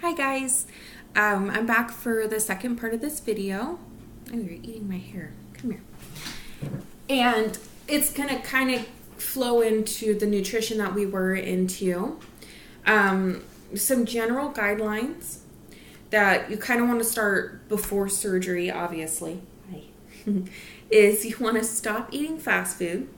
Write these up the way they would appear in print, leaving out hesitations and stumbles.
Hi guys, I'm back for the second part of this video. Oh, you're eating my hair. Come here. And it's gonna kind of flow into the nutrition that we were into. Some general guidelines that you kind of want to start before surgery, obviously, is you want to stop eating fast food,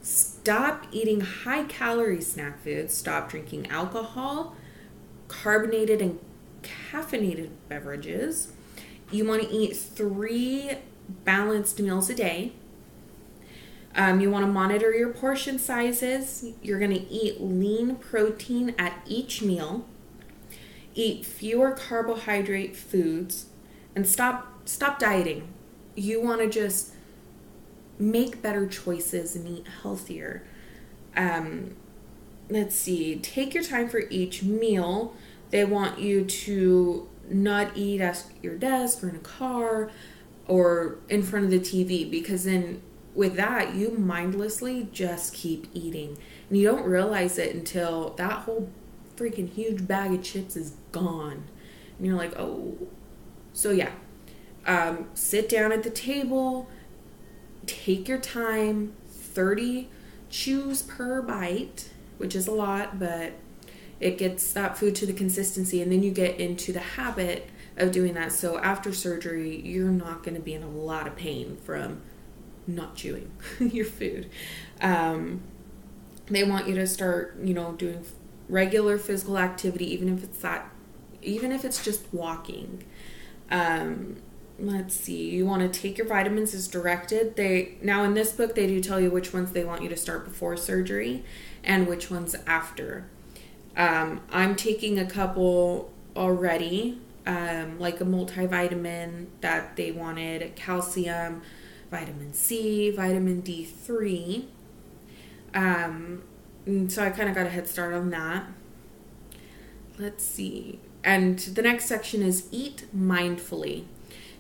stop eating high calorie snack foods, stop drinking alcohol, carbonated and caffeinated beverages. You want to eat 3 balanced meals a day. You want to monitor your portion sizes. You're going to eat lean protein at each meal. Eat fewer carbohydrate foods and stop dieting. You want to just make better choices and eat healthier. Let's see. Take your time for each meal. They want you to not eat at your desk or in a car or in front of the TV, because then with that, you mindlessly just keep eating. And you don't realize it until that whole freaking huge bag of chips is gone. And you're like, oh. So yeah, sit down at the table, take your time, 30 chews per bite, which is a lot, but it gets that food to the consistency, and then you get into the habit of doing that. So after surgery, you're not going to be in a lot of pain from not chewing your food. They want you to start, doing regular physical activity, even if it's just walking. Let's see. You want to take your vitamins as directed. Now in this book, they do tell you which ones they want you to start before surgery and which ones after. I'm taking a couple already, like a multivitamin that they wanted, calcium, vitamin C, vitamin D3. So I kind of got a head start on that. Let's see. And the next section is eat mindfully.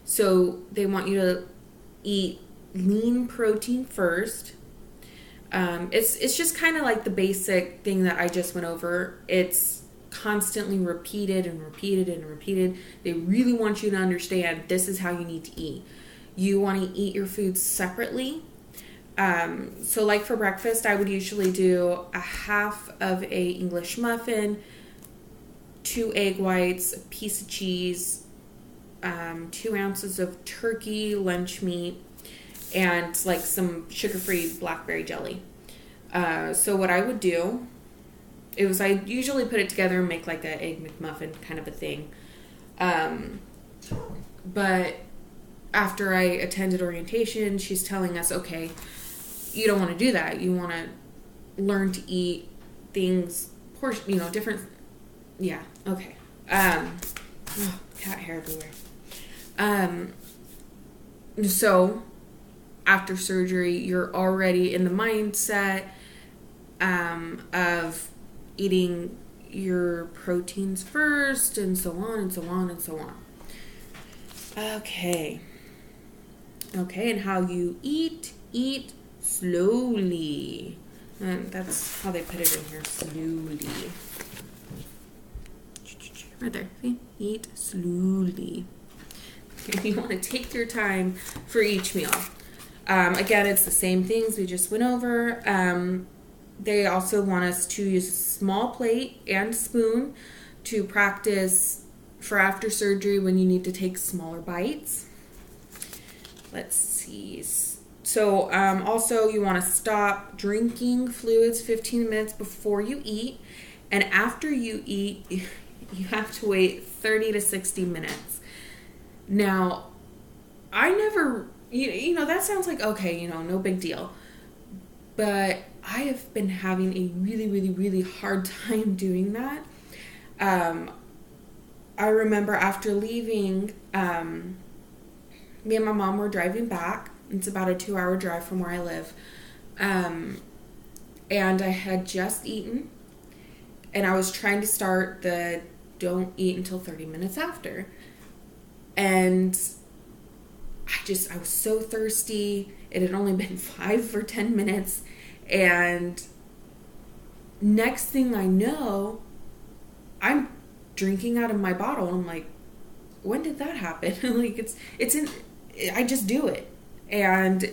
So they want you to eat lean protein first. It's just kind of like the basic thing that I just went over. It's constantly repeated and repeated and repeated. They really want you to understand this is how you need to eat. You want to eat your foods separately. So like for breakfast, I would usually do a half of a English muffin, 2 egg whites, a piece of cheese, 2 ounces of turkey lunch meat, and like some sugar-free blackberry jelly. So what I would do is I usually put it together and make like an egg McMuffin kind of a thing. But after I attended orientation, she's telling us, okay, you don't want to do that. You want to learn to eat things, different. Yeah. Okay. Cat hair everywhere. So after surgery, you're already in the mindset of eating your proteins first, and so on and so on and so on. Okay, and how you eat slowly. And that's how they put it in here, slowly. Right there, see? Eat slowly. You want to take your time for each meal. Again, it's the same things we just went over. They also want us to use a small plate and spoon to practice for after surgery when you need to take smaller bites. Let's see. So also you want to stop drinking fluids 15 minutes before you eat. And after you eat, you have to wait 30 to 60 minutes. Now, I never... that sounds like, okay, no big deal. But I have been having a really, really, really hard time doing that. I remember after leaving, me and my mom were driving back. It's about a 2-hour drive from where I live. And I had just eaten. And I was trying to start the don't eat until 30 minutes after. And I was so thirsty. It had only been 5 or 10 minutes. And next thing I know, I'm drinking out of my bottle. I'm like, when did that happen? Like I just do it. And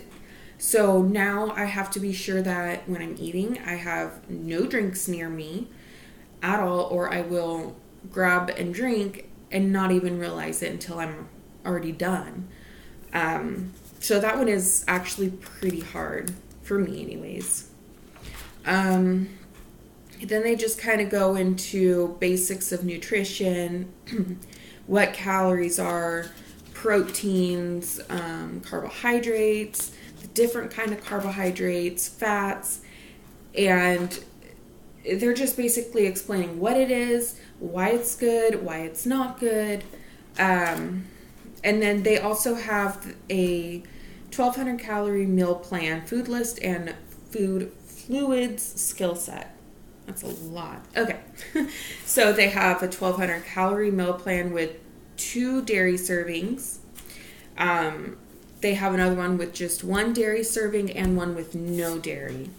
so now I have to be sure that when I'm eating, I have no drinks near me at all, or I will grab and drink and not even realize it until I'm already done. So that one is actually pretty hard for me anyways. Then they just kind of go into basics of nutrition, what calories are, proteins, carbohydrates, the different kind of carbohydrates, fats, and they're just basically explaining what it is, why it's good, why it's not good. And then they also have a 1,200 calorie meal plan, food list, and food fluids skill set. That's a lot. Okay. So they have a 1,200 calorie meal plan with 2 dairy servings. They have another one with just 1 dairy serving and one with no dairy.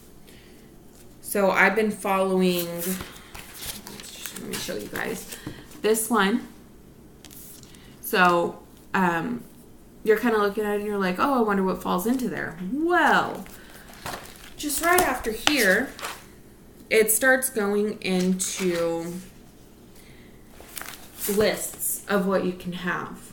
So I've been following, let me show you guys this one. So you're kind of looking at it and you're like, oh, I wonder what falls into there. Well, just right after here, it starts going into lists of what you can have.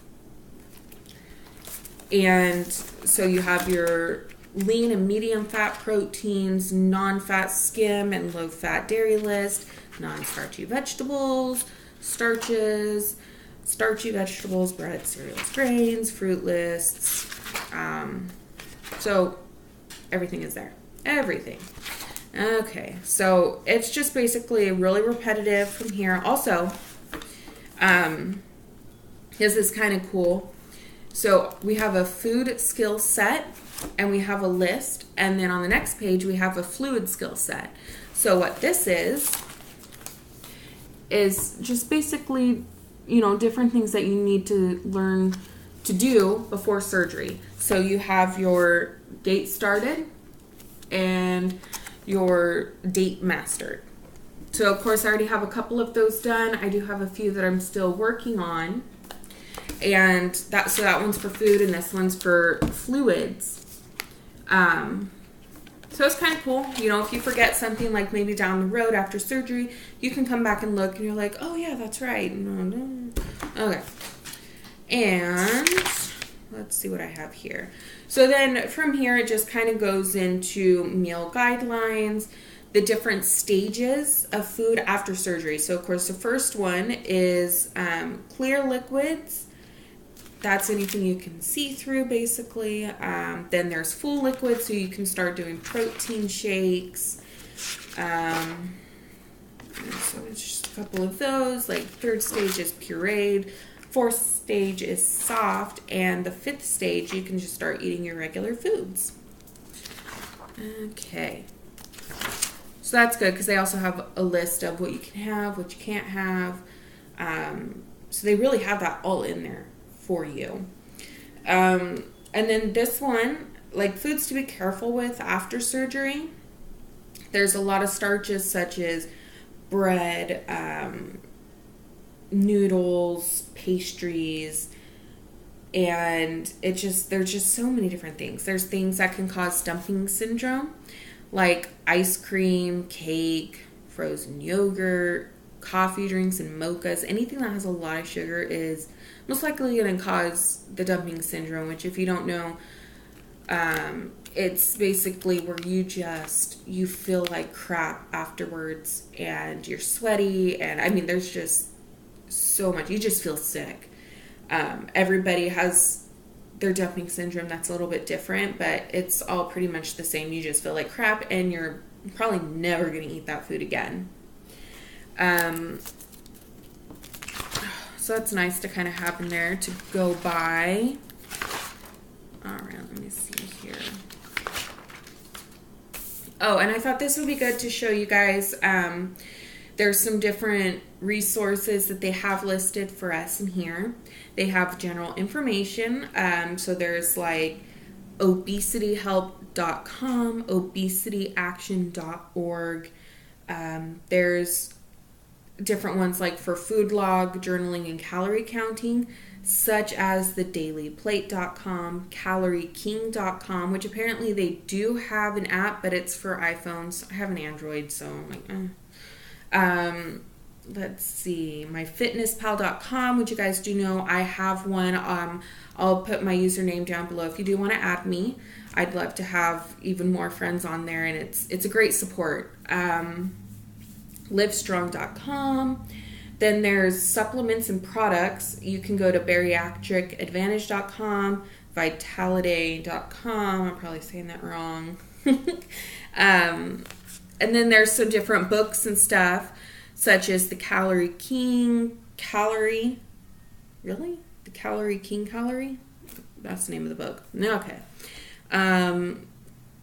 And so you have your lean and medium fat proteins, non-fat skim and low-fat dairy list, non-starchy vegetables, starches, starchy vegetables, bread, cereals, grains, fruit lists. So everything is there. Everything. Okay, so it's just basically really repetitive from here. Also, this is kind of cool. So we have a food skill set and we have a list, and then on the next page we have a fluid skill set. So what this is just basically, different things that you need to learn to do before surgery. So you have your date started and your date mastered. So of course I already have a couple of those done. I do have a few that I'm still working on. And that one's for food and this one's for fluids. So it's kind of cool. If you forget something, like maybe down the road after surgery, you can come back and look and you're like, oh yeah, that's right. Okay. And let's see what I have here. So then from here, it just kind of goes into meal guidelines, the different stages of food after surgery. So of course, the first one is clear liquids. That's anything you can see through, basically. Then there's full liquids, so you can start doing protein shakes. So it's just a couple of those. Like, third stage is pureed. Fourth stage is soft. And the fifth stage, you can just start eating your regular foods. Okay. So that's good, because they also have a list of what you can have, what you can't have. So they really have that all in there for you. And then this one, like foods to be careful with after surgery. There's a lot of starches such as bread, noodles, pastries, and there's just so many different things. There's things that can cause dumping syndrome, like ice cream, cake, frozen yogurt, coffee drinks, and mochas. Anything that has a lot of sugar is most likely going to cause the dumping syndrome, which, if you don't know, it's basically where you feel like crap afterwards and you're sweaty, and there's just so much. You just feel sick. Everybody has their dumping syndrome that's a little bit different, but it's all pretty much the same. You just feel like crap and you're probably never going to eat that food again. So that's nice to kind of have in there to go by. All right, let me see here. Oh, and I thought this would be good to show you guys. There's some different resources that they have listed for us in here. They have general information. So there's like obesityhelp.com, obesityaction.org. There's different ones like for food log, journaling, and calorie counting, such as the dailyplate.com, calorieking.com, which apparently they do have an app, but it's for iPhones. I have an Android, so I'm like, let's see, MyFitnessPal.com, which you guys do know I have one. I'll put my username down below if you do want to add me. I'd love to have even more friends on there, and it's a great support. Livestrong.com. Then there's supplements and products. You can go to bariatricadvantage.com, vitality.com. I'm probably saying that wrong. And then there's some different books and stuff, such as the Calorie King, The Calorie King Calorie? That's the name of the book. Okay.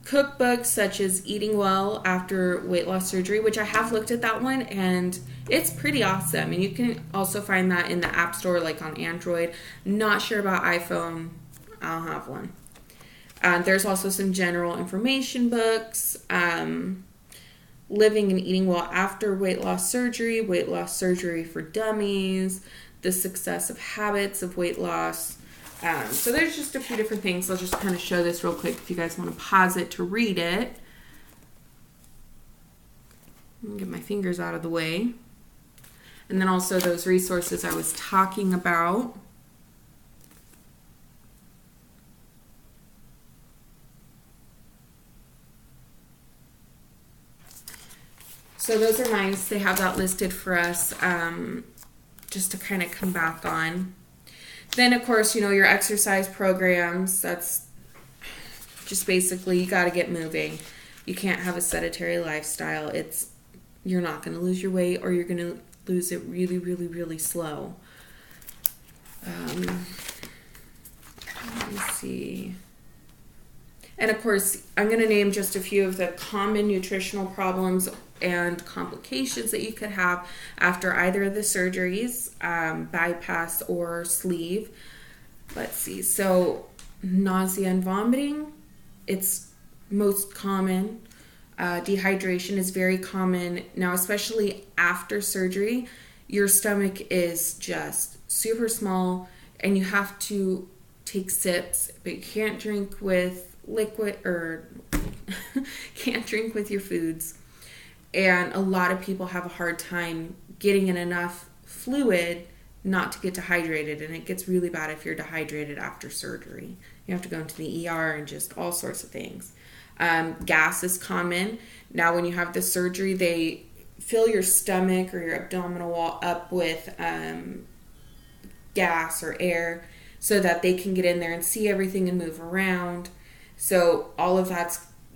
Cookbooks such as Eating Well After Weight Loss Surgery, which I have looked at that one, and it's pretty awesome. And you can also find that in the App Store, like on Android. Not sure about iPhone. I'll have one. There's also some general information books. Living and Eating Well After Weight Loss Surgery for Dummies, The Success of Habits of Weight Loss. So there's just a few different things. I'll just kind of show this real quick if you guys want to pause it to read it. Get my fingers out of the way. And then also those resources I was talking about. So those are nice. They have that listed for us just to kind of come back on. Then, of course, your exercise programs. That's just basically you got to get moving. You can't have a sedentary lifestyle. You're not going to lose your weight, or you're going to lose it really, really, really slow. Let me see. And, of course, I'm going to name just a few of the common nutritional problems and complications that you could have after either of the surgeries, bypass or sleeve. Let's see. So nausea and vomiting, it's most common. Dehydration is very common. Now, especially after surgery, your stomach is just super small and you have to take sips, but you can't drink with liquid or can't drink with your foods. And a lot of people have a hard time getting in enough fluid not to get dehydrated. And it gets really bad if you're dehydrated after surgery. You have to go into the ER and just all sorts of things. Gas is common. Now, when you have the surgery, they fill your stomach or your abdominal wall up with gas or air so that they can get in there and see everything and move around. So all of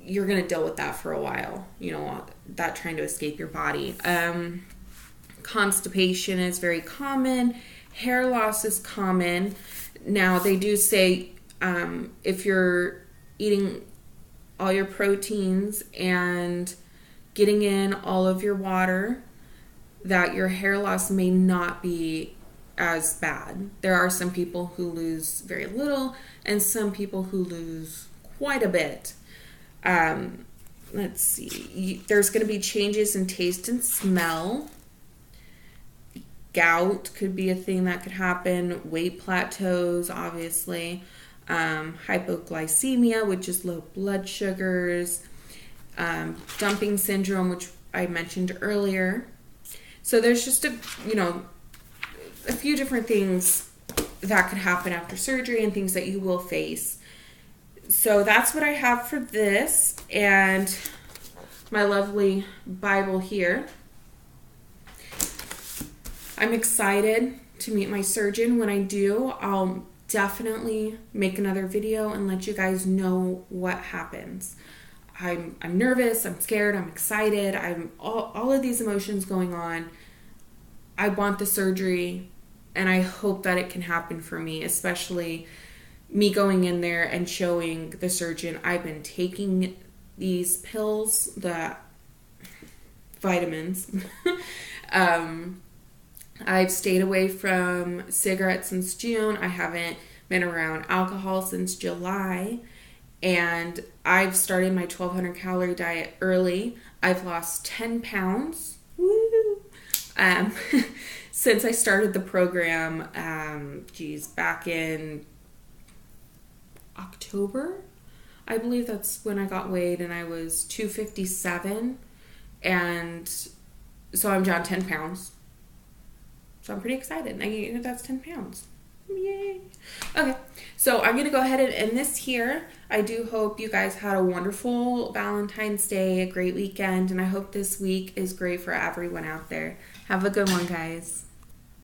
you're going to deal with that for a while, that trying to escape your body. Constipation is very common. Hair loss is common. Now, they do say if you're eating all your proteins and getting in all of your water, that your hair loss may not be as bad. There are some people who lose very little and some people who lose quite a bit. Let's see. There's going to be changes in taste and smell. Gout could be a thing that could happen. Weight plateaus, obviously. Hypoglycemia, which is low blood sugars. Dumping syndrome, which I mentioned earlier. So there's just a few different things that could happen after surgery and things that you will face. So that's what I have for this, and my lovely Bible here. I'm excited to meet my surgeon. When I do, I'll definitely make another video and let you guys know what happens. I'm nervous, I'm scared, I'm excited, I'm all of these emotions going on. I want the surgery, and I hope that it can happen for me, especially me going in there and showing the surgeon I've been taking these pills, the vitamins. I've stayed away from cigarettes since June. I haven't been around alcohol since July. And I've started my 1,200 calorie diet early. I've lost 10 pounds. Woo! um, since I started the program, back in October, I believe that's when I got weighed, and I was 257, and so I'm down 10 pounds. So I'm pretty excited. That's 10 pounds. Yay. Okay, so I'm going to go ahead and end this here. I do hope you guys had a wonderful Valentine's Day, a great weekend, and I hope this week is great for everyone out there. Have a good one, guys.